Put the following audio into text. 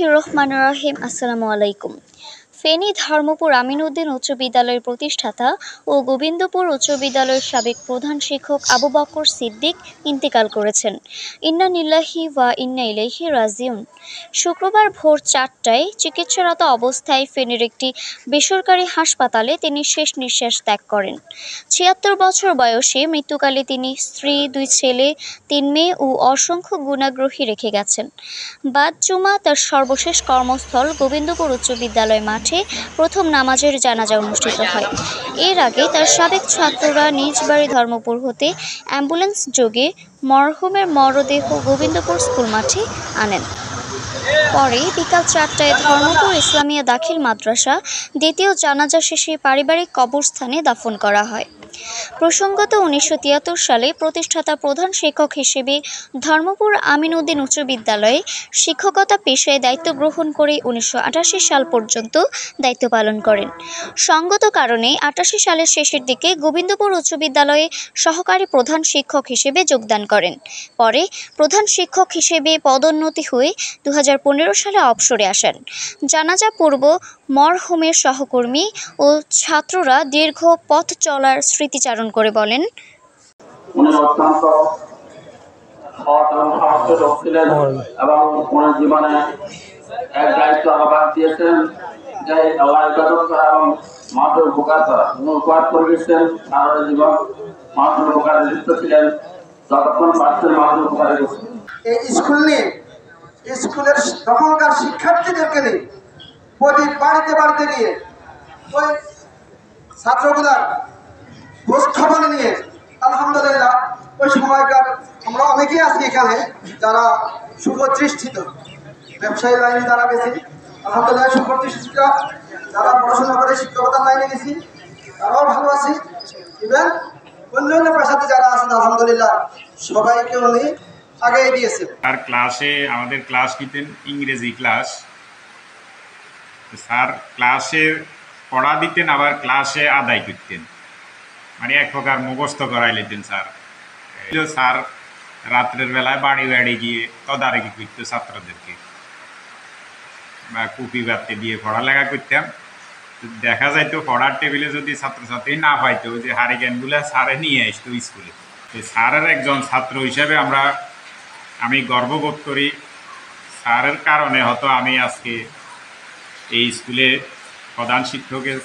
বিসমিল্লাহির রহমানির রহিম। আসসালামু আলাইকুম। ফেনী ধর্মপুর আমিনউদ্দিন উচ্চ বিদ্যালয়ের প্রতিষ্ঠাতা ও গোবিন্দপুর উচ্চ বিদ্যালয়ের সাবেক প্রধান শিক্ষক আবু বকর সিদ্দিক ইন্তেকাল করেছেন। ইন্না লিল্লাহি ওয়া ইন্না ইলাইহি রাজিউন। শুক্রবার ভোর ৪টায় চিকিৎসারত অবস্থায় ফেনীর একটি বেসরকারি হাসপাতালে তিনি শেষ নিঃশ্বাস ত্যাগ করেন। ৭৬ বছর বয়সে মৃত্যুকালে তিনি স্ত্রী, ২ ছেলে, ৩ মেয়ে ও অসংখ্য গুণাগ্রহী রেখে গেছেন। বাদ জুমা তার সর্বশেষ কর্মস্থল গোবিন্দপুর উচ্চ বিদ্যালয় মাঠে প্রথম নামাজের জানাজা অনুষ্ঠিত হয়। এর আগে তার সাবেক ছাত্ররা নিজ বাড়ি ধর্মপুর হতে অ্যাম্বুলেন্স যোগে মরহুমের মরদেহ গোবিন্দপুর স্কুল মাঠে আনেন। পরে বিকাল ৪টায় ধর্মপুর ইসলামিয়া দাখিল মাদ্রাসা দ্বিতীয় জানাজা শেষে পারিবারিক কবরস্থানে দাফন করা হয়। প্রসঙ্গত ১৯৭৩ সালে প্রতিষ্ঠাতা প্রধান শিক্ষক হিসেবে ধর্মপুর আমিনউদ্দিন উচ্চ বিদ্যালয়ে শিক্ষকতা পেশায় দায়িত্ব গ্রহণ করে ১৯৮৮ সাল পর্যন্ত দায়িত্ব পালন করেন। সঙ্গত কারণে ৮৮ সালের শেষের দিকে গোবিন্দপুর উচ্চ বিদ্যালয়ে সহকারী প্রধান শিক্ষক হিসেবে যোগদান করেন। পরে প্রধান শিক্ষক হিসেবে পদোন্নতি হয়ে ২০১৫ সালে অবসরে আসেন। জানাজা পূর্ব মরহুমের সহকর্মী ও ছাত্ররা দীর্ঘ পথ চলার স্মৃতিচারণ করে বলেন, উনি অত্যন্ত সৎ এবং সাহসী লোক ছিলেন এবং ওনার জীবনে এক দায়িত্ব আহ্বান দিয়েছেন যে আল্লাহ ইবাদত করা এবং মানুষের উপকার করা। উনি উপকার করে গেছেন সারা জীবন, মানুষের উপকারে লিপ্ত ছিলেন, যতক্ষণ পারছেন মানুষের উপকারে গেছেন। এই স্কুল নিয়ে, স্কুলের তখনকার শিক্ষার্থীদেরকে নিয়ে প্রতি বাড়িতে বাড়িতে গিয়ে ওই ছাত্রগুলার খোঁজ খবর নিয়ে আলহামদুলিল্লাহ ওই সময়কার আমরা অনেকেই আছি এখানে যারা সুপ্রতিষ্ঠিত ব্যবসায়ী লাইনে যারা গেছি, আলহামদুলিল্লাহ সুপ্রতিষ্ঠিত যারা পড়াশোনা করে শিক্ষকতার লাইনে গেছি তারাও ভালো আছি। ইভেন অন্যান্য পেশাতে যারা আছেন আলহামদুলিল্লাহ সবাইকে উনি আগেই দিয়েছে। আর ক্লাসে আমাদের ক্লাস নিতেন ইংরেজি ক্লাস। স্যার ক্লাসে পড়া দিতেন, আবার ক্লাসে আদায় করতেন, মানে এক প্রকার মুখস্থ করাই নিতেন স্যার। স্যার রাত্রের বেলায় বাড়ি বাড়ি গিয়ে তদারকি করতো ছাত্রদেরকে, বা কুপি বাতি দিয়ে পড়ালেখা করতাম। দেখা যাইতো পড়ার টেবিলে যদি ছাত্রছাত্রী না পাইতো, যে হারিকেনগুলো স্যারে নিয়ে আসতো স্কুলে। স্যারের একজন ছাত্র হিসাবে আমি গর্ববোধ করি। স্যারের কারণে হয়তো আমি আজকে এই স্কুলে প্রধান শিক্ষকের